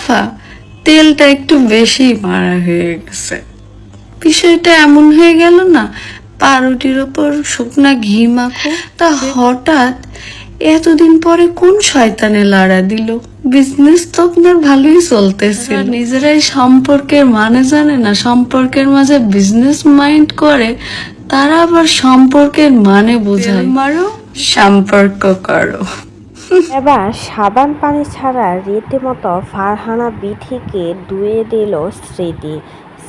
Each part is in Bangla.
আফা, তেলটা একটু বেশি মারা হয়ে গেছে। বিষয়টা এমন হয়ে গেল না, পাউরুটির ওপর শুকনা ঘি মাখো, তা হঠাৎ এতদিন পরে কোন শয়তানে লাড়া দিল? বিজনেস তো আপনার ভালোই চলতেছিল, নিজেরাই সম্পর্কের মানে জানে না, সম্পর্কের মাঝে বিজনেস মাইন্ড করে, তারা আবার সম্পর্কের মানে বোঝায়। মারো, সম্পর্ক করো। এবার সাবান পানি ছাড়া রীতিমতো ফারহানা বিথিকে ধুয়ে দিল স্মৃতি।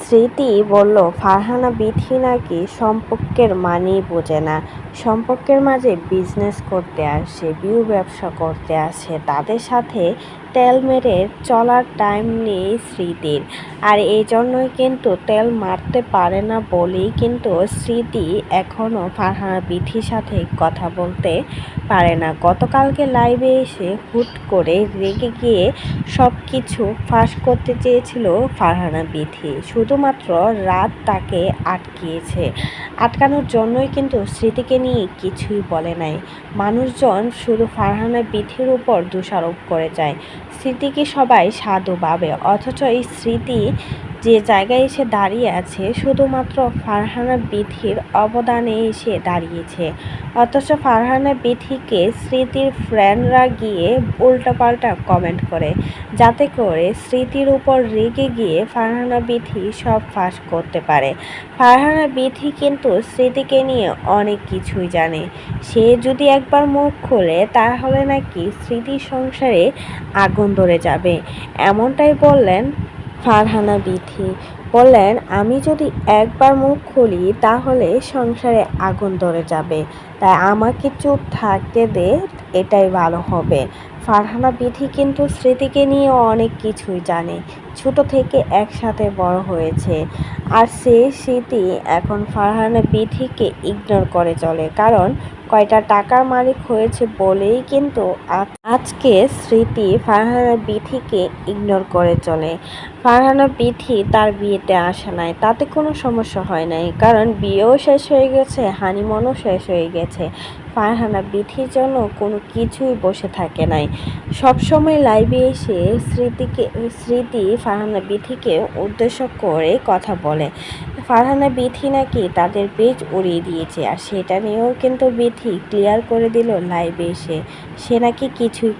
স্মৃতি বলল ফারহানা বিথি নাকি সম্পর্কের মানেই বোঝে না, সম্পর্কের মাঝে বিজনেস করতে আসে, ব্যবসা করতে আসে, তাদের সাথে তেল মেরে চলার টাইম নেই স্মৃতির। আর এই জন্যই কিন্তু তেল মারতে পারে না বলেই কিন্তু স্মৃতি এখনও ফারহানা বিথির সাথে কথা বলতে পারে না। গতকালকে লাইভে এসে হুট করে রেগে গিয়ে সব কিছু ফাঁস করতে চেয়েছিল ফারহানা বিথি, শুধুমাত্র রাত তাকে আটকিয়েছে। আটকানোর জন্যই কিন্তু স্মৃতিকে নিয়ে কিছুই বলে নাই। মানুষজন শুধু ফারহানা বিথির উপর দোষারোপ করে যায়, স্মৃতিকে সবাই সাধু ভাবে, অথচ এই স্মৃতি যে জায়গায় এসে দাঁড়িয়ে আছে শুধুমাত্র ফারহানা বিথির অবদানে এসে দাঁড়িয়েছে। অথচ ফারহানা বিথিকে স্মৃতির ফ্রেন্ডরা গিয়ে উল্টাপাল্টা কমেন্ট করে, যাতে করে স্মৃতির উপর রেগে গিয়ে ফারহানা বিথি সব ফাঁস করতে পারে। ফারহানা বিথি কিন্তু স্মৃতিকে নিয়ে অনেক কিছুই জানে, সে যদি একবার মুখ খোলে তাহলে নাকি স্মৃতির সংসারে আগুন ধরে যাবে, এমনটাই বললেন ফারহানা বিথি। বললেন, আমি যদি একবার মুখ খুলি তাহলে সংসারে আগুন ধরে যাবে, তাই আমাকে চুপ থাকতে দে, এটাই ভালো হবে। ফারহানা বিথি কিন্তু স্মৃতিকে নিয়ে অনেক কিছুই জানে, ছোট থেকে একসাথে বড় হয়েছে। আর সেই স্মৃতি এখন ফারহানা বিথিকে ইগনোর করে চলে, কারণ কয়টা টাকার মালিক হয়েছে বলেই কিন্তু আজকে স্মৃতি ফারহানা বিথিকে ইগনোর করে চলে। ফারহানা বিথি তার বিয়েতে আসে নাই, তাতে কোনো সমস্যা হয় নাই, কারণ বিয়েও শেষ হয়ে গেছে, হানিমুনও শেষ হয়ে গেছে। ফারহানা বিথির জন্য কোনো কিছুই বসে থাকে নাই। সবসময় লাইভে এসে স্মৃতি ফারহানা বিথিকে উদ্দেশ্য করে কথা বলে। ফারহানা বিথি নাকি তাদের পেজ উড়িয়ে দিয়েছে, আর সেটা নিয়েও কিন্তু বিথি ক্লিয়ার করে দিল লাইভে এসে, সে নাকি কিছুই